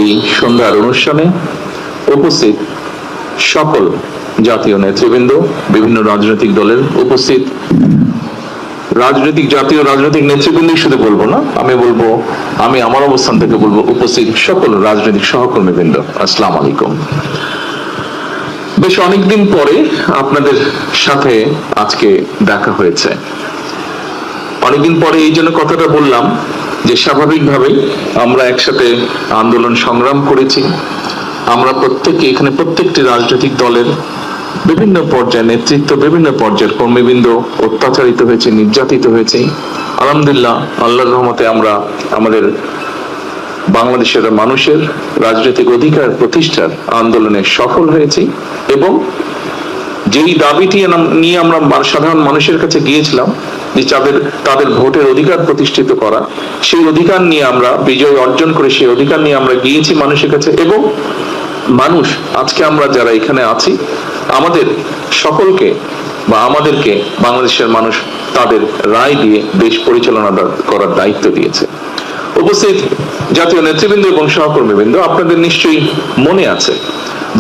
এই সন্ধ্যার অনুষ্ঠানে উপস্থিত সকল জাতীয় নেতৃবৃন্দ, বিভিন্ন রাজনৈতিক দলের উপস্থিত জাতীয় রাজনৈতিক নেতৃবৃন্দ শুধু বলবো না, আমি আমার অবস্থান থেকে বলবো উপস্থিত সকল রাজনৈতিক সহকর্মীবৃন্দ, আসসালামু আলাইকুম। বেশ অনেকদিন পরে আপনাদের সাথে আজকে দেখা হয়েছে। অনেকদিন পরে এই জন্য কথাটা বললাম যে স্বাভাবিকভাবেই আমরা একসাথে আন্দোলন সংগ্রাম করেছি। আমরা এখানে প্রত্যেকটি রাজনৈতিক দলের বিভিন্ন পর্যায়ে নেতৃত্ব, বিভিন্ন পর্যায়ের কর্মীবৃন্দ অত্যাচারিত হয়েছে, নির্যাতিত হয়েছে। আলহামদুলিল্লাহ, আল্লাহর রহমতে আমরা আমাদের বাংলাদেশের মানুষের রাজনৈতিক অধিকার প্রতিষ্ঠার আন্দোলনে সফল হয়েছি এবং যেই দাবিটি নিয়ে আমরা সাধারণ মানুষের কাছে গিয়েছিলাম যে তাদের ভোটের অধিকার প্রতিষ্ঠিত করা, সেই অধিকার নিয়ে আমরা বিজয় অর্জন করে সেই অধিকার নিয়ে আমরা গিয়েছি মানুষের কাছে। এবং মানুষ, আজকে আমরা যারা এখানে আছি, আমাদের সকলকে বা আমাদেরকে বাংলাদেশের মানুষ তাদের রায় দিয়ে দেশ পরিচালনা করার দায়িত্ব দিয়েছে। উপস্থিত জাতীয় নেতৃবৃন্দ এবং সহকর্মীবৃন্দ, আপনাদের নিশ্চয়ই মনে আছে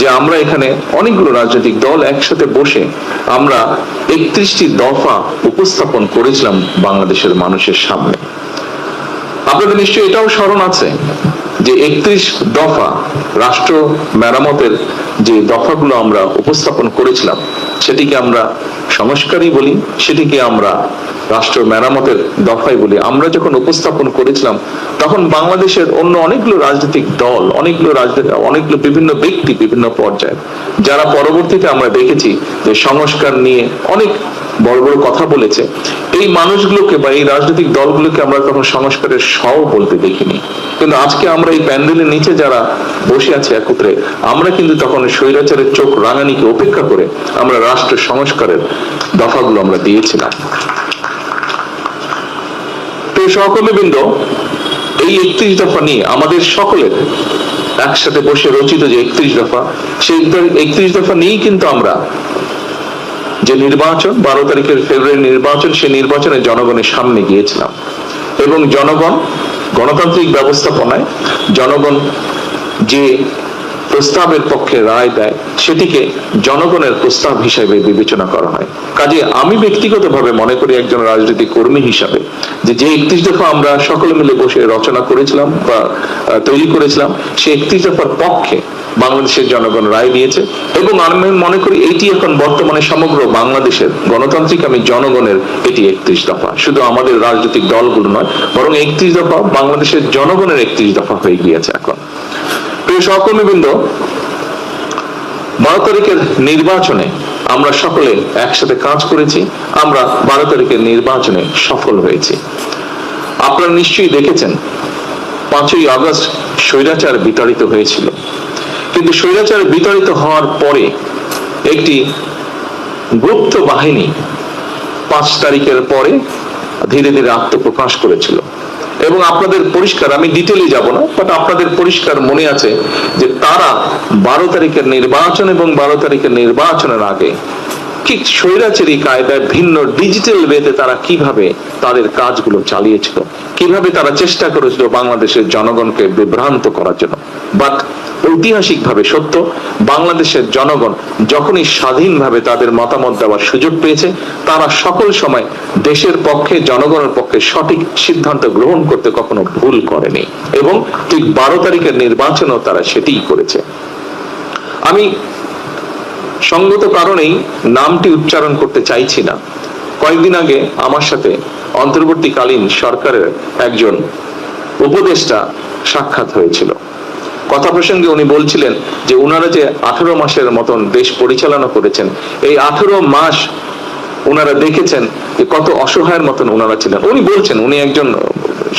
যে আমরা এখানে অনেকগুলো রাজনৈতিক দল একসাথে বসে আমরা 31টি দফা উপস্থাপন করেছিলাম বাংলাদেশের মানুষের সামনে। আপনাদের নিশ্চয়ই এটাও স্মরণ আছে যে 31 দফা রাষ্ট্র মেরামতের যে দফাগুলো আমরা উপস্থাপন করেছিলাম, সেটিকে আমরা সংস্কারই বলি, সেটিকে আমরা রাষ্ট্র মেরামতের দফাই বলি। আমরা যখন উপস্থাপন করেছিলাম তখন বাংলাদেশের অন্য অনেকগুলো রাজনৈতিক দল, অনেকগুলো বিভিন্ন ব্যক্তি, বিভিন্ন পর্যায়ে, যারা পরবর্তীতে আমরা দেখেছি যে সংস্কার নিয়ে অনেক বড় বড় কথা বলেছে, এই মানুষগুলোকে বা এই রাজনৈতিক দলগুলোকে আমরা তখন সংস্কারের সও বলতে দেখিনি। কিন্তু আজকে আমরা এই প্যান্ডেলের নিচে যারা বসে আছে একত্রে, আমরা কিন্তু তখন স্বৈরাচারের চোখ রাঙানিকে উপেক্ষা করে আমরা রাষ্ট্র সংস্কারের দফাগুলো আমরা দিয়েছিলাম। তো সহকর্মীবৃন্দ, এই 31 দফা নিয়ে আমাদের সকলের একসাথে বসে রচিত যে 31 দফা, সেই 31 দফা নিয়েই কিন্তু আমরা যে নির্বাচন, 12 তারিখের ফেব্রুয়ারি নির্বাচন, সেই নির্বাচনে জনগণের সামনে গিয়েছিলাম এবং জনগণ গণতান্ত্রিক ব্যবস্থাপনায় জনগণ যে প্রস্তাবের পক্ষে রায় দেয়, সেটিকে জনগণের প্রস্তাব হিসেবে বিবেচনা করা হয়। কাজে আমি ব্যক্তিগতভাবে মনে করি একজন রাজনৈতিক কর্মী হিসাবে যে 31 দফা আমরা সকলে মিলে বসে রচনা করেছিলাম বা তৈরি করেছিলাম, সেই 31 দফার পক্ষে বাংলাদেশের জনগণ রায় দিয়েছে এবং আমি মনে করি এটি এখন বর্তমানে সমগ্র বাংলাদেশের গণতান্ত্রিক জনগণের এটি 31 দফা, শুধু আমাদের রাজনৈতিক দলগুলো নয়, বরং 31 দফা বাংলাদেশের জনগণের 31 দফা হয়ে গিয়েছে এখন। প্রিয় সহকর্মীবৃন্দ, 12 তারিখের নির্বাচনে আমরা সকলে একসাথে কাজ করেছি, আমরা 12 তারিখের নির্বাচনে সফল হয়েছি। আপনারা নিশ্চয়ই দেখেছেন 5ই আগস্ট স্বৈরাচার বিতাড়িত হয়েছিল, কিন্তু স্বৈরাচার বিতাড়িত হওয়ার পরে একটি গুপ্ত বাহিনী 5 তারিখের পরে ধীরে ধীরে আত্মপ্রকাশ করেছিল এবং আপনাদের পরিষ্কার, আমি ডিটেইলে যাব না, বাট আপনাদের পরিষ্কার মনে আছে যে তারা 12 তারিখের নির্বাচন এবং 12 তারিখের নির্বাচনের আগে ঠিক স্বৈরাচারী কায়দায় ভিন্ন ডিজিটাল ওয়েতে তারা কিভাবে তাদের কাজগুলো চালিয়েছিল, কিভাবে তারা চেষ্টা করেছিল বাংলাদেশের জনগণকে বিভ্রান্ত করার জন্য। বাট ঐতিহাসিকভাবে সত্য, বাংলাদেশের জনগণ যখনই স্বাধীনভাবে তাদের মতামত দেওয়ার সুযোগ পেয়েছে, তারা সকল সময় দেশের পক্ষে, জনগণের পক্ষে সঠিক সিদ্ধান্ত গ্রহণ করতে কখনো ভুল করেনি এবং ঠিক 12 তারিখের নির্বাচনেও তারা সেটিই করেছে। আমি সঙ্গত কারণেই নামটি উচ্চারণ করতে চাইছি না। কয়েকদিন আগে আমার সাথে অন্তর্বর্তীকালীন সরকারের একজন উপদেষ্টা সাক্ষাৎ হয়েছিল। কথা প্রসঙ্গে উনি বলছিলেন যে উনারা যে 18 মাসের মতন দেশ পরিচালনা করেছেন, এই 18 মাস উনারা দেখেছেন যে কত অসহায়ের মতন উনারা ছিলেন। উনি বলছেন, উনি একজন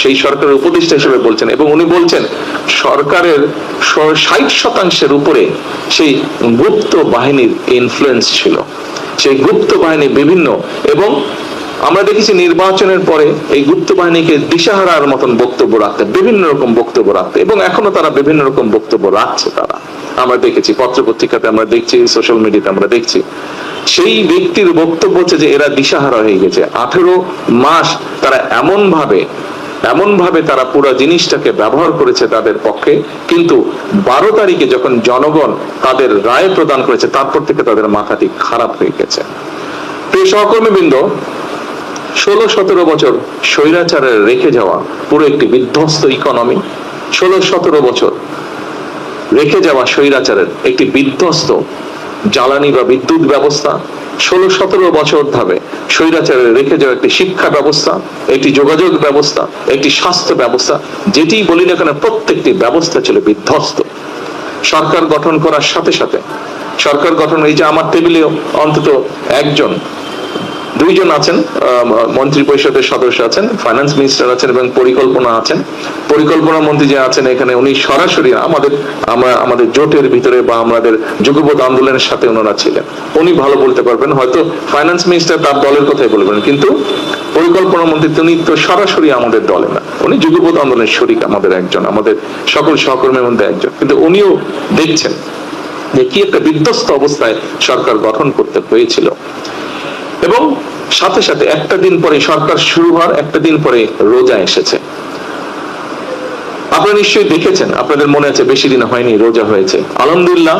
সেই সরকারের উপদেষ্টা হিসেবে বলছেন এবং উনি বলছেন সরকারের 60% উপরে সেই গুপ্ত বাহিনীর ইনফ্লুয়েন্স ছিল। সেই গুপ্ত বাহিনী বিভিন্ন, এবং আমরা দেখেছি নির্বাচনের পরে এই গুপ্ত বাহিনীকে দিশাহারার মতন বক্তব্য রাখতে, বিভিন্ন রকম বক্তব্য রাখতে, এবং এখনো তারা বিভিন্ন রকম বক্তব্য রাখছে। তারা আমরা দেখেছি পত্রপত্রিকাতে, আমরা দেখছি সোশ্যাল মিডিয়াতে, আমরা দেখছি সেই ব্যক্তির বক্তব্য হচ্ছে যে এরা দিশাহারা হয়ে গেছে। 18 মাস তারা এমন ভাবে এমন ভাবে তারা পুরো জিনিসটাকে ব্যবহার করেছে তাদের পক্ষে, কিন্তু 12 তারিখে যখন জনগণ তাদের রায় প্রদান করেছে তারপর থেকে তাদের মাথাটি খারাপ হয়ে গেছে। প্রিয় সহকর্মীবৃন্দ, 16-17 বছর স্বৈরাচারের রেখে যাওয়া পুরো একটি বিধ্বস্ত ইকোনমি, 16-17 বছর রেখে যাওয়া স্বৈরাচারের একটি বিধ্বস্ত জ্বালানি বা বিদ্যুৎ ব্যবস্থা, 16-17 বছর ধরে স্বৈরাচারের রেখে যাওয়া একটি শিক্ষা ব্যবস্থা, একটি যোগাযোগ ব্যবস্থা, একটি স্বাস্থ্য ব্যবস্থা, যেটি বলি না কেন প্রত্যেকটি ব্যবস্থা ছিল বিধ্বস্ত। সরকার গঠন করার সাথে সাথে সরকার গঠন, এই যে আমার টেবিলেও অন্তত একজন, দুইজন আছেন মন্ত্রী পরিষদের সদস্য আছেন, ফাইন্যান্স মিনিস্টার আছেন এবং পরিকল্পনা আছেন। পরিকল্পনা মন্ত্রী যে আছেন এখানে, উনি সরাসরি আমাদের জোটের ভিতরে বা আমাদের যুগপৎ আন্দোলনের সাথে ওনারা ছিলেন, উনি ভালো বলতে পারবেন। হয়তো ফাইন্যান্স মিনিস্টার তার দলের কথাই বলবেন, কিন্তু পরিকল্পনা মন্ত্রী তিনি তো সরাসরি আমাদের দলে না, উনি যুগপৎ আন্দোলনের শরিক, আমাদের একজন, আমাদের সকল সহকর্মীর মধ্যে একজন, কিন্তু উনিও দেখছেন যে কি একটা বিধ্বস্ত অবস্থায় সরকার গঠন করতে হয়েছিল। এবং সাথে সাথে একটা দিন পরে সরকার শুরু হওয়ার একটা দিন পরে রোজা এসেছে। আপনারা নিশ্চয়ই দেখেছেন, আপনাদের মনে আছে বেশি দিন হয়নি রোজা হয়েছে। আলহামদুলিল্লাহ,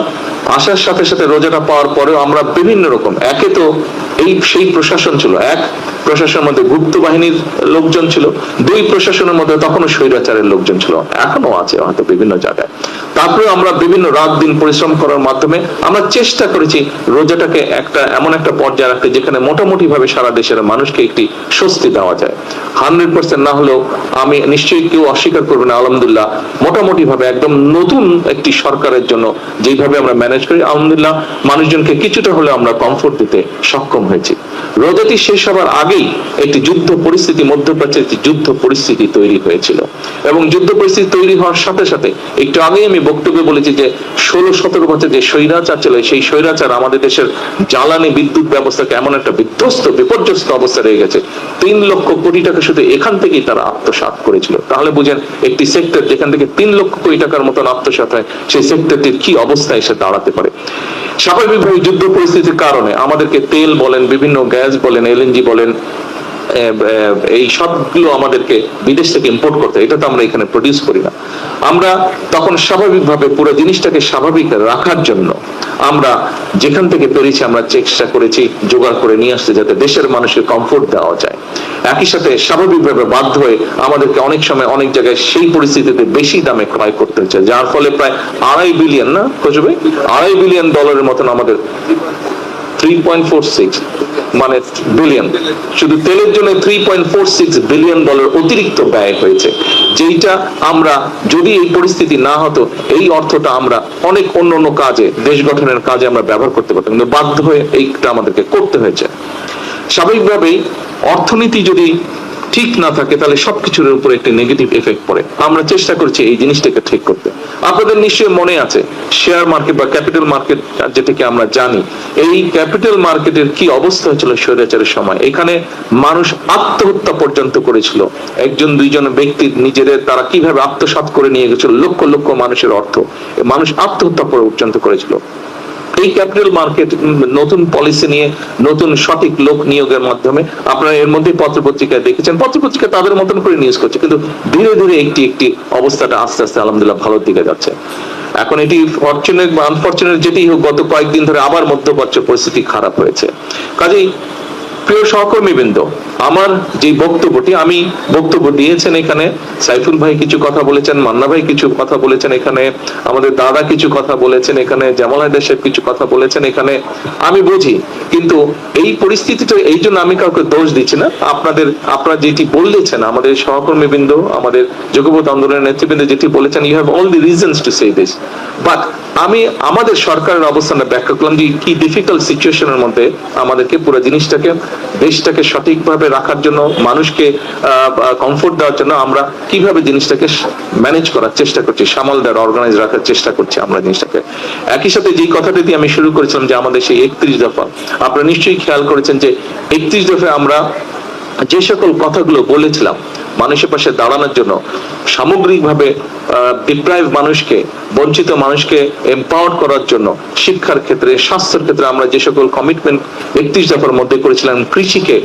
আসার সাথে সাথে রোজাটা পাওয়ার পরেও আমরা বিভিন্ন রকম, একে তো সেই প্রশাসন ছিল, এক প্রশাসনের মধ্যে গুপ্ত বাহিনীর লোকজন ছিল, দুই প্রশাসনের মধ্যে তখনও স্বৈরাচারের লোকজন ছিল, এখনো আছে হয়তো বিভিন্ন জায়গায়। তারপরে আমরা বিভিন্ন রাত দিন পরিশ্রম করার মাধ্যমে আমরা চেষ্টা করেছি রোজাটাকে এমন একটা পর্যায়ে রাখতে যেখানে মোটামুটি ভাবে সারা দেশের মানুষকে একটি স্বস্তি দেওয়া যায়। 100% না হলেও আমি নিশ্চয়ই কেউ অস্বীকার করবে না, আলহামদুলিল্লাহ মোটামুটি ভাবে একদম নতুন একটি সরকারের জন্য যেভাবে আমরা ম্যানেজ করি, আলহামদুলিল্লাহ মানুষজনকে কিছুটা হলেও আমরা কমফোর্ট দিতে সক্ষম হয়েছি। রোজাটি শেষ হবার আগেই একটি যুদ্ধ পরিস্থিতি, মধ্যপ্রাচ্যে একটি যুদ্ধ পরিস্থিতি তৈরি হয়েছিল, এবং যুদ্ধ পরিস্থিতি তৈরি হওয়ার সাথে সাথে একটু আগেই আমি বক্তব্যে বলেছি যে 16-17 বছর যে স্বৈরাচার ছিল, সেই স্বৈরাচার আমাদের দেশের জ্বালানি বিদ্যুৎ ব্যবস্থাকে এমন একটা বিধ্বস্ত বিপর্যস্ত অবস্থা রয়ে গেছে, 3 লক্ষ কোটি টাকা শুধু এখান থেকেই তারা আত্মসাৎ করেছিল। তাহলে বুঝেন একটি সেক্টর যেখান থেকে 3 লক্ষ কোটি টাকার মতন আত্মসাৎ হয়, সেই সেক্টরটির কি অবস্থায় এসে দাঁড়াতে পারে। স্বাভাবিকভাবে যুদ্ধ পরিস্থিতির কারণে আমাদেরকে তেল বলেন, বিভিন্ন গ্যাস বলেন, এলএনজি বলেন, এই সবগুলো আমাদেরকে বিদেশ থেকে ইম্পোর্ট করতে, এটা তো আমরা এখানে প্রডিউস করি না। আমরা তখন স্বাভাবিকভাবে পুরো জিনিসটাকে স্বাভাবিক রাখার জন্য আমরা যেখান থেকে পেরেছি আমরা চেষ্টা করেছি জোগাড় করে নিয়ে আসতে, যাতে দেশের মানুষের কমফোর্ট দেওয়া যায়। একই সাথে স্বাভাবিকভাবে বাধ্য হয়ে আমাদেরকে অনেক সময় অনেক জায়গায় সেই পরিস্থিতিতে বেশি দামে ক্রয় করতে হচ্ছে, যার ফলে প্রায় $2.5 বিলিয়ন, না কচবে, $2.5 বিলিয়ন মতন আমাদের 3.46 মানে বিলিয়ন, শুধু তেলের জন্য $3.46 বিলিয়ন অতিরিক্ত ব্যয় হয়েছে, যেটা আমরা যদি এই পরিস্থিতি না হতো এই অর্থটা আমরা অনেক অন্য কাজে, দেশ গঠনের কাজে আমরা ব্যবহার করতে পারতাম, কিন্তু বাধ্য হয়ে এইটা আমাদেরকে করতে হয়েছে। স্বাভাবিকভাবেই অর্থনীতি যদি ঠিক না থাকে তাহলে সবকিছুর উপর একটি নেগেটিভ এফেক্ট পড়ে। আমরা চেষ্টা করছি এই জিনিসটাকে ঠিক করতে। আপনাদের নিশ্চয়ই মনে আছে শেয়ার মার্কেট বা ক্যাপিটাল মার্কেট যেটাকে আমরা জানি, এই ক্যাপিটাল মার্কেটের কি অবস্থা হয়েছিল স্বৈরাচারের সময়। এখানে মানুষ আত্মহত্যা পর্যন্ত করেছিল, একজন দুইজন ব্যক্তি নিজেদের তারা কিভাবে আত্মসাৎ করে নিয়ে গেছিল লক্ষ লক্ষ মানুষের অর্থ, মানুষ আত্মহত্যা পর্যন্ত করেছিল। এই ক্যাপিটাল মার্কেট নতুন পলিসি নিয়ে নতুন সঠিক লোক নিয়োগের মাধ্যমে আপনারা এর মধ্যে পত্রপত্রিকায় দেখেছেন, পত্রপত্রিকা তাদের মতন করে নিউজ করছে, কিন্তু ধীরে ধীরে একটি অবস্থাটা আস্তে আস্তে আলহামদুলিল্লাহ ভালোর দিকে যাচ্ছে। এখন এটি ফরচুনেট বা আনফরচুনেট যেটি হোক, গত কয়েকদিন ধরে আবার মধ্যপ্রাচ্য পরিস্থিতি খারাপ হয়েছে। কাজেই প্রিয় সহকর্মীবৃন্দ, আমার যে বক্তব্যটি আমি বক্তব্য দিয়েছেন, এখানে সাইফুল ভাই কিছু কথা বলেছেন, মান্না ভাই কিছু কথা বলেছেন, এখানে আমাদের দাদা কিছু কথা বলেছেন, এখানে জামাল হায়দার সাহেব কিছু কথা বলেছেন, এখানে আমি বুঝি, কিন্তু এই পরিস্থিতিটা এই জন্য আমি কাউকে দোষ দিচ্ছি না। আপনারা যেটি বলেছেন, আমাদের সহকর্মীবৃন্দ, আমাদের যুগপৎ আন্দোলনের নেতৃবৃন্দ যেটি বলেছেন, you have all the reasons to say this, but আমি আমাদের সরকারের অবস্থানটা ব্যাখ্যা করলাম যে কি ডিফিকাল্ট সিচুয়েশনের মধ্যে আমাদেরকে পুরো জিনিসটাকে, দেশটাকে সঠিকভাবে রাখার জন্য, মানুষকে কমফোর্ট দেওয়ার জন্য আমরা কিভাবে জিনিসটাকে ম্যানেজ করার চেষ্টা করছি, সামাল দেওয়ার, অর্গানাইজ রাখার চেষ্টা করছি আমরা জিনিসটাকে। একই সাথে যেই কথাটা দিয়ে আমি শুরু করেছিলাম যে আমাদের সেই 31 দফা, আপনারা নিশ্চয়ই খেয়াল করেছেন যে 31 দফায় আমরা যে সকল কথাগুলো বলেছিলাম মানুষের পাশে দাঁড়ানোর জন্য, সামগ্রিকভাবে ডিপ্রাইভ মানুষকে, বঞ্চিত মানুষকে এম্পাওয়ার করার জন্য, শিক্ষার ক্ষেত্রে, স্বাস্থ্যের ক্ষেত্রে আমরা যে সকল কমিটমেন্ট 31 দফার মধ্যে করেছিলাম, কৃষিকে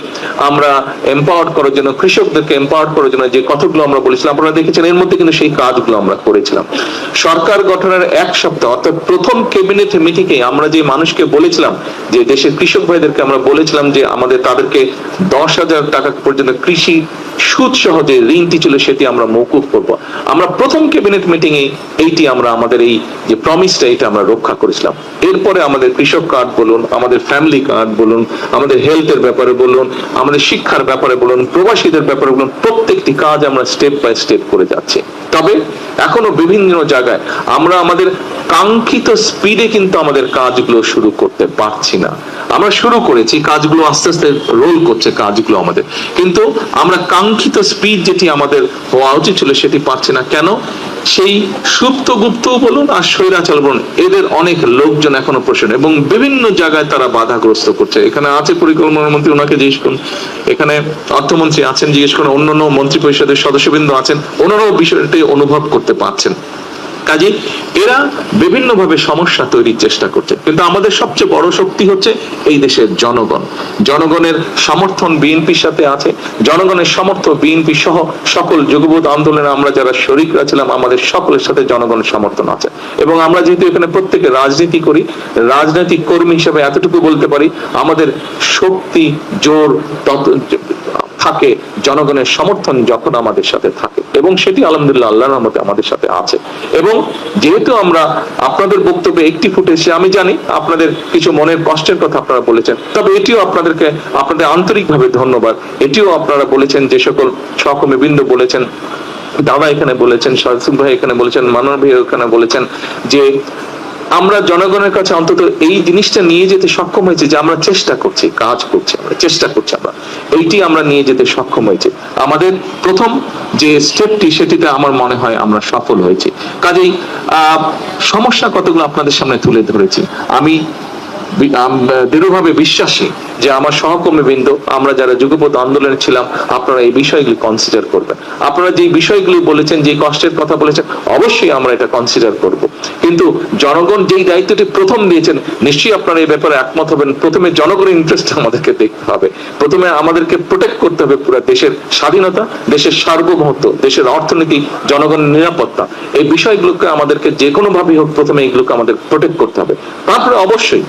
আমরা এম্পাওয়ার করার জন্য, কৃষকদেরকে এম্পাওয়ার করার জন্য যে কথাগুলো আমরা বলেছিলাম, আপনারা দেখেছেন এর মধ্যে কিন্তু সেই কাজগুলো আমরা করেছিলাম। সরকার গঠনের 1 সপ্তাহ অর্থাৎ প্রথম ক্যাবিনেট মিটিংয়ে আমরা যে মানুষকে বলেছিলাম, যে দেশের কৃষক ভাইদেরকে আমরা বলেছিলাম যে তাদেরকে 10,000 টাকা পর্যন্ত কৃষি সুদ সহ যে ঋণটি ছিল সেটি আমরা মওকুফ করব। আমরা প্রথম ক্যাবিনেট মিটিং এ এইটি আমরা আমাদের এই যে প্রমিসটা এটা আমরা রক্ষা করেছিলাম। এরপরে আমাদের কৃষক কার্ড বলুন, আমাদের ফ্যামিলি কার্ড বলুন, আমাদের হেলথের ব্যাপারে বলুন, আমাদের শিক্ষার ব্যাপারে বলুন, প্রবাসীদের ব্যাপারে বলুন, প্রত্যেকটি কাজ আমরা স্টেপ বাই স্টেপ করে যাচ্ছি। তবে এখনো বিভিন্ন জায়গায় আমরা আমাদের কাঙ্ক্ষিত স্পিডে কিন্তু আমাদের কাজগুলো শুরু করতে পারছি না। আমরা শুরু করেছি, কাজগুলো আস্তে আস্তে রোল করছে কাজগুলো আমাদের, কিন্তু আমরা কাঙ্ক্ষিত স্পিড যেটি আমাদের হওয়া উচিত ছিল সেটি পাচ্ছি না। কেন? সেই সুপ্ত গুপ্ত বলুন আর স্বৈরাচার বলুন, এদের অনেক লোকজন এখনো প্রশ্ন এবং বিভিন্ন জায়গায় তারা বাধাগ্রস্ত করছে। এখানে আছে পরিকল্পনা মন্ত্রী, ওনাকে জিজ্ঞেস করুন, এখানে অর্থমন্ত্রী আছেন, জিজ্ঞেস করুন, অন্যান্য মন্ত্রী পরিষদের সদস্যবৃন্দ আছেন, ওনারাও বিষয়টি অনুভব করতে পারছেন। কাজে এরা বিভিন্ন ভাবে সমস্যা তৈরির চেষ্টা করছে, কিন্তু আমাদের সবচেয়ে বড় শক্তি হচ্ছে এই দেশের জনগণ। জনগণের সমর্থন বিএনপির সাথে আছে, জনগণের সমর্থন বিএনপি সহ সকল যুগপৎ আন্দোলনে আমরা যারা শরীকরা ছিলাম আমাদের সকলের সাথে জনগণের সমর্থন আছে। এবং আমরা যেহেতু এখানে প্রত্যেকে রাজনীতি করি, রাজনৈতিক কর্মী হিসেবে এতটুকু বলতে পারি, আমাদের শক্তি জোর থাকে জনগণের সমর্থন যখন আমাদের সাথে থাকে, এবং সেটি আলহামদুলিল্লাহ আল্লাহর রহমতে আমাদের সাথে আছে। এবং যেহেতু আমরা আপনাদের বক্তব্যে একটি ফুটেছে, আমি জানি আপনাদের কিছু মনের কষ্টের কথা আপনারা বলেছেন, তবে এটিও আপনাদের আন্তরিকভাবে ধন্যবাদ। এটিও আপনারা বলেছেন, যে সকল সহকর্মীবৃন্দ বলেছেন, দাদা এখানে বলেছেন, শাহসুখ ভাই এখানে বলেছেন, মানর ভাই এখানে বলেছেন, যে আমরা জনগণের কাছে অন্তত এই জিনিসটা নিয়ে যেতে সক্ষম হয়েছে যে আমরা চেষ্টা করছি, কাজ করছি, আমরা চেষ্টা করছি, আমরা এইটি আমরা নিয়ে যেতে সক্ষম হয়েছে। আমাদের প্রথম যে স্টেপটি সেটিতে আমার মনে হয় আমরা সফল হয়েছি। কাজেই সমস্যা কতগুলো আপনাদের সামনে তুলে ধরেছি। আমি দৃঢ়ভাবে বিশ্বাসী যে আমার সহকর্মীবৃন্দ, আমরা যারা যুগপৎ আন্দোলনে ছিলাম, আপনারা এই বিষয়গুলি কনসিডার করবেন। আপনারা যে বিষয়গুলি বলেছেন, যে কষ্টের কথা বলেছেন, অবশ্যই আমরা এটা কনসিডার করব। কিন্তু জনগণ যেই দায়িত্বটি প্রথম দিয়েছেন, নিশ্চয়ই আপনারা এই ব্যাপারে একমত হবেন। প্রথমে জনগণের ইন্টারেস্ট আমাদেরকে দেখতে হবে, প্রথমে আমাদেরকে প্রোটেক্ট করতে হবে পুরো দেশের স্বাধীনতা, দেশের সার্বভৌমত্ব, দেশের অর্থনীতি, জনগণের নিরাপত্তা, এই বিষয়গুলোকে আমাদেরকে যে কোনো ভাবেই হোক প্রথমে এইগুলোকে আমাদের প্রোটেক্ট করতে হবে। তারপরে অবশ্যই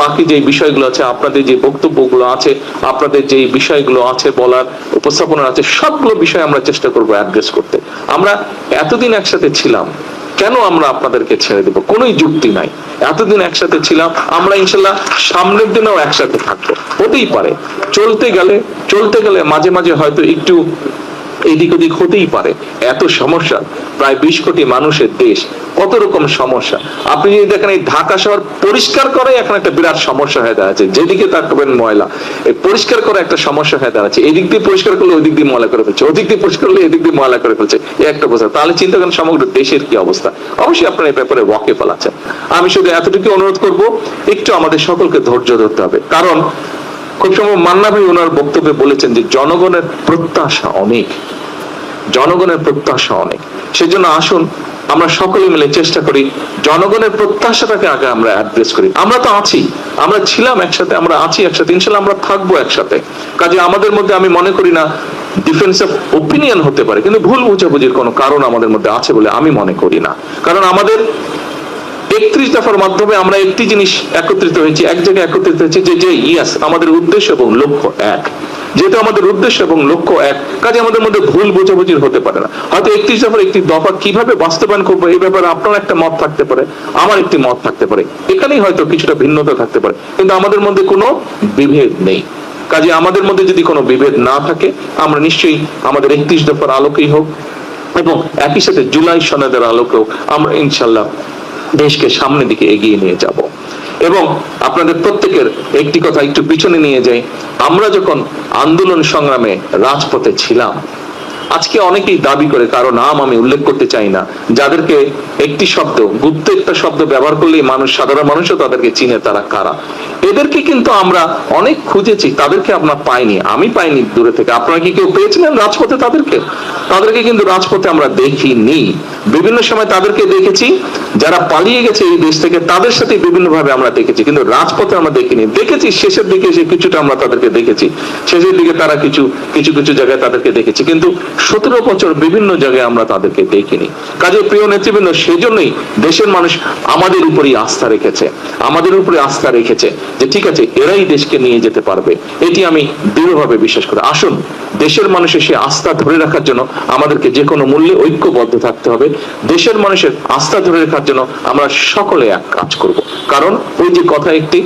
বাকি যে বিষয়গুলো আছে, আপনাদের যে বক্তব্যগুলো আছে, আপনাদের যে বিষয়গুলো আছে বলার, উপস্থাপনা আছে, সবগুলো বিষয় আমরা চেষ্টা করবো অ্যাড্রেস করতে। আমরা এতদিন একসাথে ছিলাম, কেন আমরা আপনাদেরকে ছেড়ে দেব? কোনো যুক্তি নাই। এতদিন একসাথে ছিলাম, আমরা ইনশাল্লাহ সামনের দিনেও একসাথে থাকবো। হতেই পারে চলতে গেলে মাঝে মাঝে হয়তো একটু এদিক ওদিক হতেই পারে। এত সমস্যা, প্রায় 20 কোটি মানুষের দেশ, কত রকম সমস্যা। আপনি যদি দেখেন এই ঢাকা শহর পরিষ্কার করে এখন একটা বিরাট সমস্যা হয়ে দাঁড়াচ্ছে, যেদিকে তাকাবেন ময়লা। এই পরিষ্কার করে একটা সমস্যা হয়ে দাঁড়াচ্ছে, এদিক দিয়ে পরিষ্কার করলে ওই দিক দিয়ে ময়লা করে ফেলছে, ওদিক দিয়ে পরিষ্কার করলে এদিক দিয়ে ময়লা করে ফেলছে, এই একটা অবস্থা। তাহলে চিন্তা করেন সমগ্র দেশের কি অবস্থা। অবশ্যই আপনারা এই ব্যাপারে ওয়াকিফ আছেন। আমি শুধু এতটুকু অনুরোধ করব, একটু আমাদের সকলকে ধৈর্য ধরতে হবে। কারণ খুব সময় মান্না ভাই ওনার বক্তব্যে বলেছেন যে জনগণের প্রত্যাশা অনেক, জনগণের প্রত্যাশা অনেক। সেজন্য আসুন আমরা সকলে মিলে চেষ্টা করি জনগণের প্রত্যাশাটাকে আগে আমরা অ্যাড্রেস করি। আমরা তো আছি, আমরা ছিলাম একসাথে, আমরা আছি একসাথে, ইনশাল্লাহ আমরা থাকবো একসাথে। কাজে আমাদের মধ্যে আমি মনে করি না ডিফারেন্স অফ ওপিনিয়ন হতে পারে, কিন্তু ভুল বোঝাবুঝির কোনো কারণ আমাদের মধ্যে আছে বলে আমি মনে করি না। কারণ আমাদের 31 দফার মাধ্যমে আমরা একটি জিনিস একত্রিত হয়েছি, এক জায়গায় একত্রিত হয়েছি, যে ইয়াস আমাদের উদ্দেশ্য এবং লক্ষ্য এক। যেহেতু আমাদের উদ্দেশ্য এবং লক্ষ্য এক, কাজে আমাদের মধ্যে ভুল বোঝাবুঝির হতে পারে না। হয়তো 31 দফার একটি দফা কিভাবে বাস্তবায়ন করবো এই ব্যাপারে আপনার একটা মত থাকতে পারে, আমার একটি মত থাকতে পারে, এখানেই হয়তো কিছুটা ভিন্নতা থাকতে পারে, কিন্তু আমাদের মধ্যে কোনো বিভেদ নেই। কাজে আমাদের মধ্যে যদি কোনো বিভেদ না থাকে, আমরা নিশ্চয়ই আমাদের 31 দফার আলোকেই হোক এবং একই সাথে জুলাই সনদের আলোকেও আমরা ইনশাল্লাহ দেশকে সামনের দিকে এগিয়ে নিয়ে যাব। এবং আপনাদের প্রত্যেকের একটি কথা একটু পিছনে নিয়ে যাই, আমরা যখন আন্দোলন সংগ্রামে রাজপথে ছিলাম, আজকে অনেকেই দাবি করে, কারো নাম আমি উল্লেখ করতে চাই না, যাদেরকে একটি শব্দ, গুপ্ত একটা শব্দ ব্যবহার করলেই মানুষ, সাধারণ মানুষও তাদেরকে চিনে তারা কারা। এদেরকে কিন্তু আমরা অনেক খুঁজেছি, তাদেরকে আমরা পাইনি, আমি পাইনি দূরে থেকে। আপনারা কি কেউ পেয়েছিলেন রাজপথে তাদেরকে কিন্তু রাজপথে আমরা দেখিনি। বিভিন্ন সময় তাদেরকে দেখেছি, যারা পালিয়ে গেছে এই দেশ থেকে তাদের সাথে বিভিন্ন ভাবে আমরা দেখেছি, কিন্তু রাজপথে আমরা দেখিনি। দেখেছি শেষের দিকে এসে কিছুটা আমরা তাদেরকে দেখেছি, শেষের দিকে তারা কিছু জায়গায় তাদেরকে দেখেছি, কিন্তু 17 বছর বিভিন্ন জায়গায় আমরা তাদেরকে দেখিনি। কাজে প্রিয় নেতৃবৃন্দ, সেজন্যই দেশের মানুষ আমাদের উপরই আস্থা রেখেছে, যে ঠিক আছে এরাই দেশকে নিয়ে যেতে পারবে। এটি আমি দৃঢ়ভাবে বিশ্বাস করি। আসুন দেশের মানুষের সে আস্থা ধরে রাখার জন্য আমাদেরকে যে কোনো মূল্যে ঐক্যবদ্ধ থাকতে হবে। দেশের মানুষের আস্থা ধরে রাখার জন্য আমরা সকলে এক কাজ করব। কারণ ওই যে কথা একটি,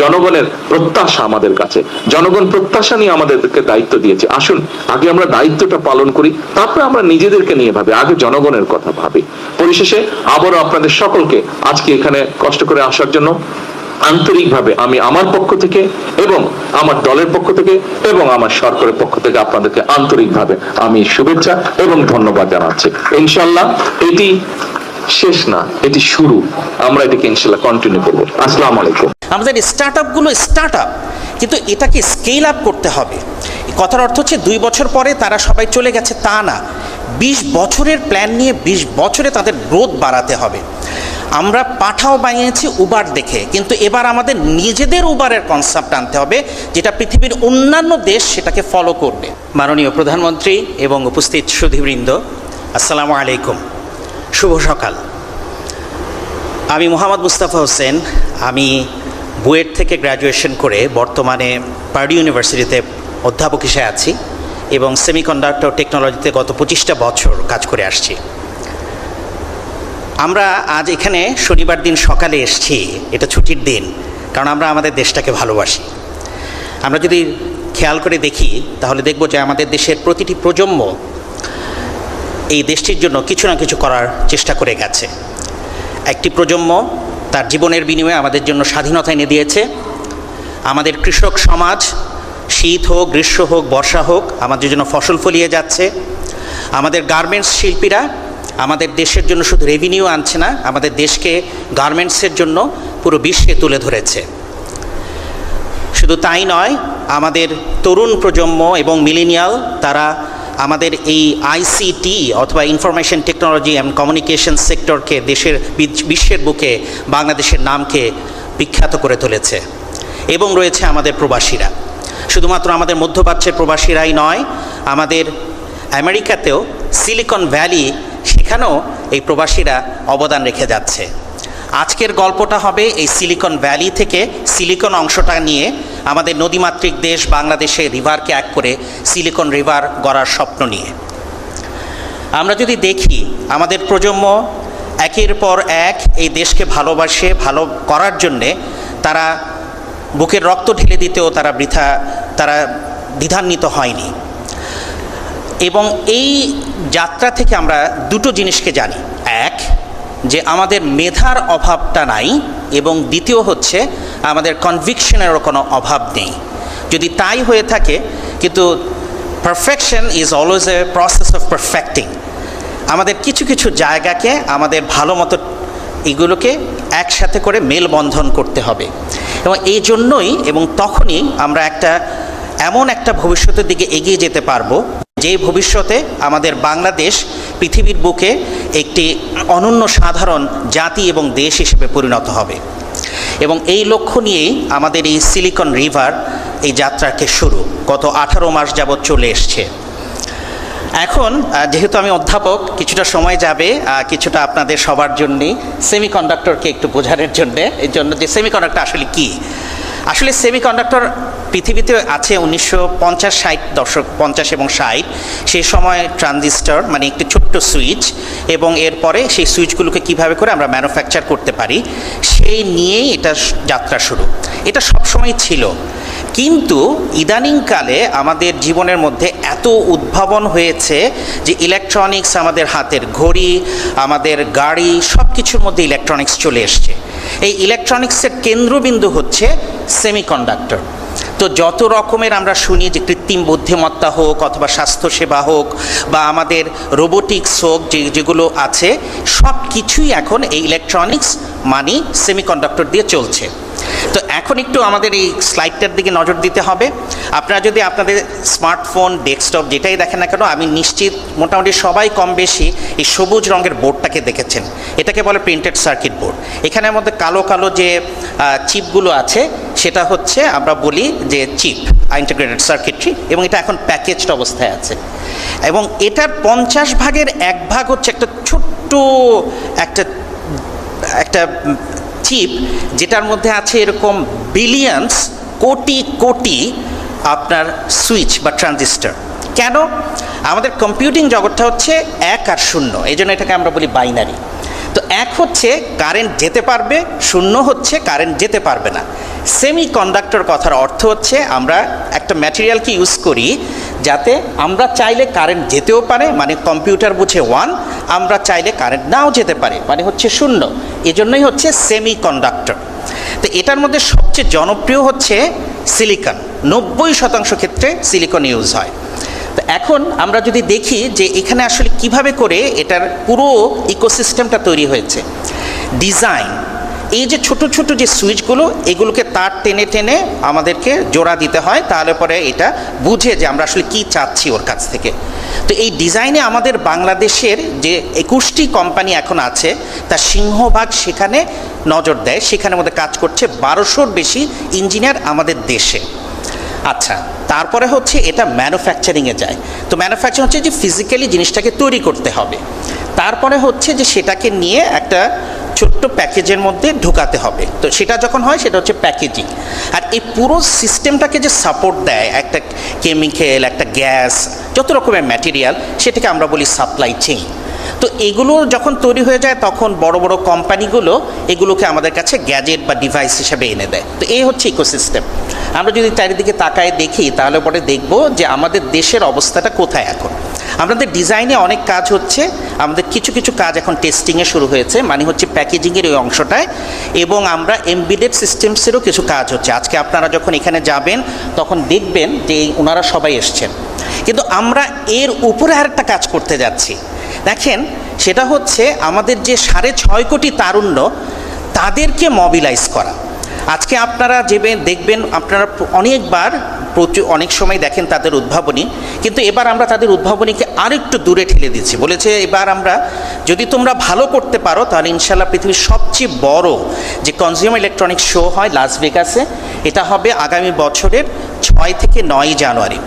জনগণের প্রত্যাশা আমাদের কাছে, জনগণ প্রত্যাশা নিয়ে আমাদেরকে দায়িত্ব দিয়েছে। আসুন আগে আমরা দায়িত্বটা পালন করি, তারপরে আমরা নিজেদেরকে নিয়ে ভাবি, আগে জনগণের কথা ভাবি। পরিশেষে আবারও আপনাদের সকলকে আজকে এখানে কষ্ট করে আসার জন্য আন্তরিকভাবে আমি আমার পক্ষ থেকে এবং আমার দলের পক্ষ থেকে এবং আমার সরকারের পক্ষ থেকে আপনাদেরকে আন্তরিকভাবে আমি শুভেচ্ছা এবং ধন্যবাদ জানাচ্ছি। ইনশাআল্লাহ এটি শেষ না, এটি শুরু। আমরা এটাকে ইনশাআল্লাহ কন্টিনিউ করব। আসসালামু আলাইকুম। আমাদের স্টার্টআপগুলো স্টার্টআপ, কিন্তু এটাকে স্কেল আপ করতে হবে। কথার অর্থ হচ্ছে 2 বছর পরে তারা সবাই চলে গেছে তা না, 20 বছরের প্ল্যান নিয়ে 20 বছরে তাদের গ্রোথ বাড়াতে হবে। আমরা পাঠাও বানিয়েছি উবার দেখে, কিন্তু এবার আমাদের নিজেদের উবারের কনসেপ্ট আনতে হবে, যেটা পৃথিবীর অন্যান্য দেশ সেটাকে ফলো করবে। মাননীয় প্রধানমন্ত্রী এবং উপস্থিত সুধীবৃন্দ, আসসালামু আলাইকুম, শুভ সকাল। আমি মোহাম্মদ মুস্তাফা হোসেন। আমি বুয়েট থেকে গ্র্যাজুয়েশন করে বর্তমানে পার্ডু ইউনিভার্সিটিতে অধ্যাপক হিসেবে আছি এবং সেমিকন্ডাক্টর টেকনোলজিতে গত 25টা বছর কাজ করে আসছি। আমরা আজ এখানে শনিবার দিন সকালে এসেছি, এটা ছুটির দিন, কারণ আমরা আমাদের দেশটাকে ভালোবাসি। আমরা যদি খেয়াল করে দেখি তাহলে দেখব যে আমাদের দেশের প্রতিটি প্রজন্ম এই দেশটির জন্য কিছু না কিছু করার চেষ্টা করে গেছে। একটি প্রজন্ম তার জীবনের বিনিময়ে আমাদের জন্য স্বাধীনতা এনে দিয়েছে। আমাদের কৃষক সমাজ, শীত হোক, গ্রীষ্ম হোক, বর্ষা হোক, আমাদের জন্য ফসল ফলিয়ে যাচ্ছে। আমাদের গার্মেন্টস শিল্পীরা আমাদের দেশের জন্য শুধু রেভিনিউ আনছে না, আমাদের দেশকে গার্মেন্টসের জন্য পুরো বিশ্বে তুলে ধরেছে। শুধু তাই নয়, আমাদের তরুণ প্রজন্ম এবং মিলেনিয়াল তারা আমাদের এই আইসিটি অথবা ইনফরমেশন টেকনোলজি অ্যান্ড কমিউনিকেশন সেক্টরকে বিশ্বের বুকে বাংলাদেশের নামকে বিখ্যাত করে তুলেছে। এবং রয়েছে আমাদের প্রবাসীরা, শুধুমাত্র আমাদের মধ্যপ্রাচ্যের প্রবাসীরাই নয়, আমাদের আমেরিকাতেও সিলিকন ভ্যালি, সেখানেও এই প্রবাসীরা অবদান রেখে যাচ্ছে। আজকের গল্পটা হবে এই সিলিকন ভ্যালি থেকে সিলিকন অংশটা নিয়ে আমাদের নদীমাতৃক দেশ বাংলাদেশে রিভারকে এক করে সিলিকন রিভার গড়ার স্বপ্ন নিয়ে। আমরা যদি দেখি আমাদের প্রজন্ম একের পর এক এই দেশকে ভালোবাসে, ভালো করার জন্যে তারা বুকের রক্ত ঢেলে দিতেও তারা দ্বিধান্বিত হয়নি। এবং এই যাত্রা থেকে আমরা দুটো জিনিসকে জানি, এক যে আমাদের মেধার অভাবটা নাই, এবং দ্বিতীয় হচ্ছে আমাদের কনভিকশনেরও কোনো অভাব নেই। যদি তাই হয়ে থাকে, কিন্তু perfection is always a process of perfecting. আমাদের কিছু কিছু জায়গাকে আমাদের ভালো মতো এগুলোকে একসাথে করে মেলবন্ধন করতে হবে, এবং এই জন্যই এবং তখনই আমরা এমন একটা ভবিষ্যতের দিকে এগিয়ে যেতে পারবো, যে ভবিষ্যতে আমাদের বাংলাদেশ পৃথিবীর বুকে একটি অনন্য সাধারণ জাতি এবং দেশ হিসেবে পরিণত হবে। এবং এই লক্ষ্য নিয়েই আমাদের এই সিলিকন রিভার এই যাত্রাকে শুরু গত 18 মাস যাবৎ চলে এসছে। এখন যেহেতু আমি অধ্যাপক, কিছুটা সময় যাবে কিছুটা আপনাদের সবার জন্যই সেমিকন্ডাক্টরকে একটু বোঝানোর জন্যে, এই জন্য যে সেমিকন্ডাক্টর আসলে কী। আসলে সেমিকন্ডাক্টর পৃথিবীতে আছে 1950-60 দশক, 50 এবং 60। সেই সময় ট্রানজিস্টর মানে একটি ছোট্ট সুইচ, এবং এরপরে সেই সুইচগুলোকে কিভাবে করে আমরা ম্যানুফ্যাকচার করতে পারি সেই নিয়েই এটা যাত্রা শুরু। এটা সবসময় ছিল, কিন্তু ইদানিংকালে আমাদের জীবনের মধ্যে এত উদ্ভাবন হয়েছে যে ইলেকট্রনিক্স, আমাদের হাতের ঘড়ি, আমাদের গাড়ি, সব কিছুর মধ্যে ইলেকট্রনিক্স চলে এসছে। এই ইলেকট্রনিক্সের কেন্দ্রবিন্দু হচ্ছে সেমিকন্ডাক্টর। তো যত রকমের আমরা শুনি যে কৃত্রিম বুদ্ধিমত্তা হোক অথবা স্বাস্থ্যসেবা হোক বা আমাদের রোবোটিক্স হোক, যেগুলো আছে সব কিছুই এখন এই ইলেকট্রনিক্স মানে সেমিকন্ডাক্টর দিয়ে চলছে। তো এখন একটু আমাদের এই স্লাইডটার দিকে নজর দিতে হবে। আপনারা যদি আপনাদের স্মার্টফোন, ডেস্কটপ যেটাই দেখেন না কেন, আমি নিশ্চিত মোটামুটি সবাই কম বেশি এই সবুজ রঙের বোর্ডটাকে দেখেছেন। এটাকে বলে প্রিন্টেড সার্কিট বোর্ড। এখানের মধ্যে কালো কালো যে চিপগুলো আছে সেটা হচ্ছে আমরা বলি যে চিপ, ইন্টিগ্রেটেড সার্কিটরি, এবং এটা এখন প্যাকেজড অবস্থায় আছে। এবং এটার 50 ভাগের 1 ভাগ হচ্ছে একটা ছোট্ট একটা চিপ, যেটার মধ্যে আছে এরকম বিলিয়নস, কোটি কোটি আপনার সুইচ বা ট্রানজিস্টর। কেন? আমাদের কম্পিউটিং জগৎটা হচ্ছে 1 আর 0, এই জন্য এটাকে আমরা বলি বাইনারি। তো 1 হচ্ছে কারেন্ট যেতে পারবে, 0 হচ্ছে কারেন্ট যেতে পারবে না। সেমি কন্ডাক্টর কথার অর্থ হচ্ছে আমরা একটা ম্যাটেরিয়ালকে ইউজ করি যাতে আমরা চাইলে কারেন্ট যেতেও পারে, মানে কম্পিউটার বুঝে 1, আমরা চাইলে কারেন্ট নাও যেতে পারে, মানে হচ্ছে 0। এজন্যই হচ্ছে সেমি কন্ডাক্টর। তো এটার মধ্যে সবচেয়ে জনপ্রিয় হচ্ছে সিলিকন। 90% ক্ষেত্রে সিলিকন ইউজ হয়। তো এখন আমরা যদি দেখি যে এখানে আসলে কিভাবে করে এটার পুরো ইকোসিস্টেমটা তৈরি হয়েছে। ডিজাইন, এই যে ছোট ছোট যে সুইচগুলো, এগুলোকে তার টেনে টেনে আমাদেরকে জোড়া দিতে হয়, তাহলে পরে এটা বুঝে যে আমরা আসলে কি চাচ্ছি ওর কাছ থেকে। তো এই ডিজাইনে আমাদের বাংলাদেশের যে 21টি কোম্পানি এখন আছে তার সিংহভাগ সেখানে নজর দেয়। সেখানের মধ্যে কাজ করছে 1200-র বেশি ইঞ্জিনিয়ার আমাদের দেশে। আচ্ছা, তারপরে হচ্ছে এটা ম্যানুফ্যাকচারিংয়ে যায়। তো ম্যানুফ্যাকচারিং হচ্ছে যে ফিজিক্যালি জিনিসটাকে তৈরি করতে হবে, তারপরে হচ্ছে যে সেটাকে নিয়ে একটা ছোট্ট প্যাকেজের মধ্যে ঢোকাতে হবে। তো সেটা যখন হয় সেটা হচ্ছে প্যাকেজিং। আর এই পুরো সিস্টেমটাকে যে সাপোর্ট দেয় একটা কেমিক্যাল, একটা গ্যাস, যত রকমের ম্যাটেরিয়াল, সেটাকে আমরা বলি সাপ্লাই চেইন। তো এগুলো যখন তৈরি হয়ে যায় তখন বড় বড় কোম্পানিগুলো এগুলোকে আমাদের কাছে গ্যাজেট বা ডিভাইস হিসেবে এনে দেয়। তো এই হচ্ছে ইকোসিস্টেম। আমরা যদি চারিদিকে তাকায় দেখি তাহলে পরে দেখব যে আমাদের দেশের অবস্থাটা কোথায় এখন। আমাদের ডিজাইনে অনেক কাজ হচ্ছে, আমাদের কিছু কিছু কাজ এখন টেস্টিংয়ে শুরু হয়েছে, মানে হচ্ছে প্যাকেজিংয়ের ওই অংশটায়, এবং আমরা এমবেডেড সিস্টেমসেরও কিছু কাজ হচ্ছে। আজকে আপনারা যখন এখানে যাবেন তখন দেখবেন যে ওনারা সবাই এসছেন, কিন্তু আমরা এর উপরে আরেকটা কাজ করতে যাচ্ছি। দেখেন, সেটা হচ্ছে আমাদের যে 6.5 কোটি তারুণ্য, তাদেরকে মবিলাইজ করা। আজকে আপনারা দেখবেন, আপনারা অনেক সময় দেখেন তাদের উদ্ভাবনী, কিন্তু এবার আমরা তাদের উদ্ভাবনীকে আরেকটু দূরে ঠেলে দিচ্ছি। বলেছে এবার আমরা যদি তোমরা ভালো করতে পারো তাহলে ইনশাল্লাহ পৃথিবীর সবচেয়ে বড় যে কনজিউমার ইলেকট্রনিক্স শো হয় লাস ভেগাসে, এটা হবে আগামী বছরের 6 থেকে 9 জানুয়ারি।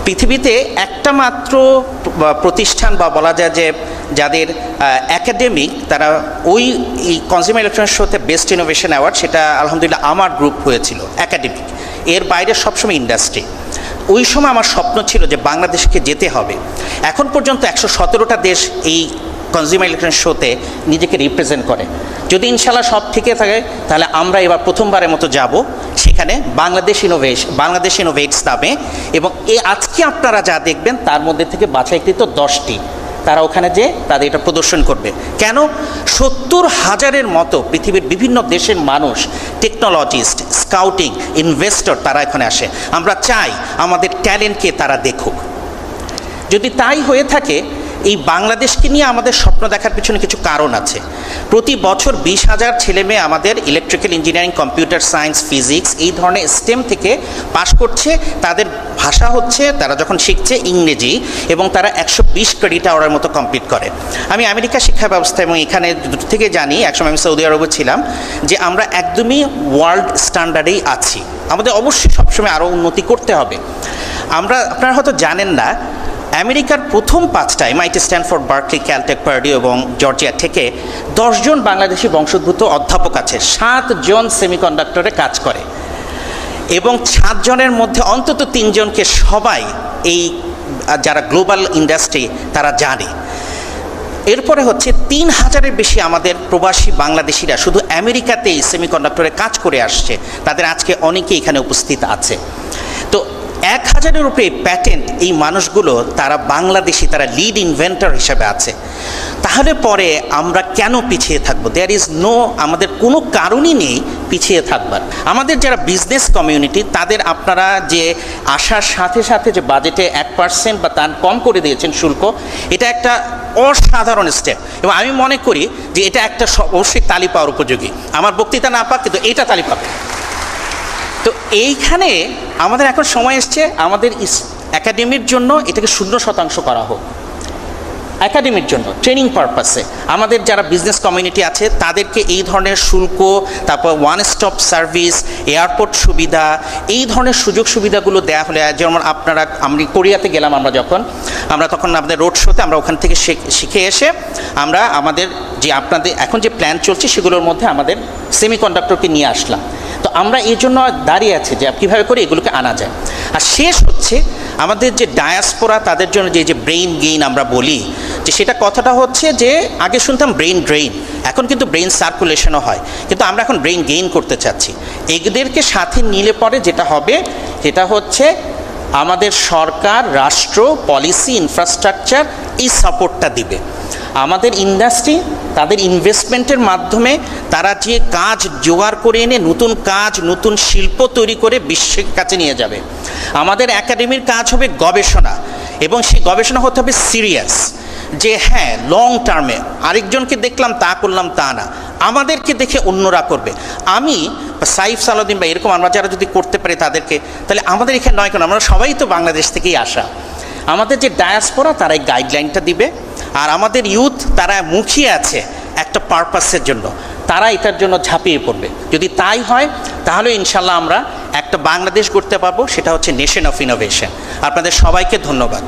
পৃথিবীতে একটা মাত্র প্রতিষ্ঠান বা বলা যায় যে যাদের একাডেমিক, তারা ওই কনজিউমার ইলেকট্রনিক্স শোতে বেস্ট ইনোভেশন অ্যাওয়ার্ড, সেটা আলহামদুলিল্লাহ আমার গ্রুপ হয়েছিল একাডেমিক। এর বাইরে সবসময় ইন্ডাস্ট্রি। ওই সময় আমার স্বপ্ন ছিল যে বাংলাদেশকে যেতে হবে। এখন পর্যন্ত 117টা দেশ এই কনজিউমার ইলেকট্রনিক্স শোতে নিজেকে রিপ্রেজেন্ট করে। যদি ইনশাল্লাহ সব ঠিকই থাকে তাহলে আমরা এবার প্রথমবারের মতো যাব সেখানে, বাংলাদেশ ইনোভেটস নামে। এবং আজকে আপনারা যা দেখবেন তার মধ্যে থেকে বাছাইকৃত 10টি তারা ওখানে যে তাদের এটা প্রদর্শন করবে। কেন? 70,000-এর মতো পৃথিবীর বিভিন্ন দেশের মানুষ, টেকনোলজিস্ট, স্কাউটিং, ইনভেস্টর, তারা এখানে আসে। আমরা চাই আমাদের ট্যালেন্টকে তারা দেখুক। যদি তাই হয়ে থাকে, এই বাংলাদেশকে নিয়ে আমাদের স্বপ্ন দেখার পিছনে কিছু কারণ আছে। প্রতি বছর 20,000 ছেলেমেয়ে আমাদের electrical engineering, computer science, physics এই ধরনের স্টেম থেকে পাশ করছে। তাদের ভাষা হচ্ছে, তারা যখন শিখছে ইংরেজি, এবং তারা 120 ক্রেডিট আওয়ারের মতো কমপ্লিট করে। আমি আমেরিকা শিক্ষা ব্যবস্থা এবং এখানে দুটো থেকে জানি, একসময় আমি সৌদি আরবে ছিলাম, যে আমরা একদমই ওয়ার্ল্ড স্ট্যান্ডার্ডেই আছি। আমাদের অবশ্যই সবসময় আরও উন্নতি করতে হবে। আপনারা হয়তো জানেন না, আমেরিকার প্রথম 5টা MIT, Stanford, Berkeley, Caltech, Purdue এবং জর্জিয়া থেকে 10 জন বাংলাদেশি বংশোদ্ভূত অধ্যাপক আছে। 7 জন সেমিকন্ডাক্টরে কাজ করে, এবং 7 জনের মধ্যে অন্তত 3 জনকে সবাই এই যারা গ্লোবাল ইন্ডাস্ট্রি তারা জানে। এরপরে হচ্ছে 3000-এর বেশি আমাদের প্রবাসী বাংলাদেশিরা শুধু আমেরিকাতেই সেমিকন্ডাক্টরে কাজ করে আসছে। তাদের আজকে অনেকেই এখানে উপস্থিত আছে। তো 1000-এর উপরে প্যাটেন্ট, এই মানুষগুলো তারা বাংলাদেশি, তারা লিড ইনভেন্টর হিসেবে আছে। তাহলে পরে আমরা কেন পিছিয়ে থাকবো? দেয়ার ইজ নো, আমাদের কোনো কারণই নেই পিছিয়ে থাকবার। আমাদের যারা বিজনেস কমিউনিটি তাদের আপনারা যে আসার সাথে সাথে যে বাজেটে 1% বা তার কম করে দিয়েছেন শুল্ক, এটা একটা অসাধারণ স্টেপ এবং আমি মনে করি যে এটা একটা অবশ্যই তালি পাওয়ার উপযোগী। আমার বক্তৃতা না পাক, কিন্তু এইটা তালি পাবে। তো এইখানে আমাদের এখন সময় এসছে আমাদের একাডেমির জন্য এটাকে 0% করা হোক। একাডেমির জন্য ট্রেনিং পারপাসে আমাদের যারা বিজনেস কমিউনিটি আছে তাদেরকে এই ধরনের শুল্ক, তারপর ওয়ান স্টপ সার্ভিস, এয়ারপোর্ট সুবিধা, এই ধরনের সুযোগ সুবিধাগুলো দেওয়া হলে, যেমন আমরা কোরিয়াতে গেলাম, আমরা তখন আমাদের রোড শোতে আমরা ওখান থেকে শিখে এসে আমরা আমাদের যে আপনাদের এখন যে প্ল্যান চলছে সেগুলোর মধ্যে আমাদের সেমিকন্ডাক্টরকে নিয়ে আসলাম। তো আমরা এই জন্য দাঁড়িয়ে আছি যে কীভাবে করে এগুলোকে আনা যায়। আর শেষ হচ্ছে আমাদের যে ডায়াসপোরা, তাদের জন্য যে ব্রেইন গেইন আমরা বলি, যে সেটা কথাটা হচ্ছে যে আগে শুনতাম ব্রেইন ড্রেইন, এখন কিন্তু ব্রেইন সার্কুলেশনও হয়, কিন্তু আমরা এখন ব্রেইন গেইন করতে চাচ্ছি। এদেরকে সাথে নিলে পরে যেটা হবে সেটা হচ্ছে আমাদের সরকার, রাষ্ট্র, পলিসি, ইনফ্রাস্ট্রাকচার এই সাপোর্টটা দিবে। আমাদের ইন্ডাস্ট্রি তাদের ইনভেস্টমেন্টের মাধ্যমে তারা যে কাজ জোগাড় করে এনে নতুন কাজ, নতুন শিল্প তৈরি করে বিশ্বের কাছে নিয়ে যাবে। আমাদের একাডেমির কাজ হবে গবেষণা, এবং সেই গবেষণা হতে হবে সিরিয়াস, যে হ্যাঁ লং টার্মে আরেকজনকে দেখলাম তা করলাম তা না, আমাদেরকে দেখে অন্যরা করবে। আমি সাইফ সালাউদ্দিন বা এরকম আমরা যারা যদি করতে পারি তাদেরকে, তাহলে আমাদের এখানে নয় কেন, আমরা সবাই তো বাংলাদেশ থেকেই আসা। আমাদের যে ডায়াসপোরা তারা এই গাইডলাইনটা দিবে, আর আমাদের ইউথ তারা মুখিয়ে আছে একটা পারপাসের জন্য, তারা এটার জন্য ঝাঁপিয়ে পড়বে। যদি তাই হয় তাহলে ইনশাল্লাহ আমরা একটা বাংলাদেশ গড়তে পারবো, সেটা হচ্ছে নেশন অফ ইনোভেশন। আপনাদের সবাইকে ধন্যবাদ।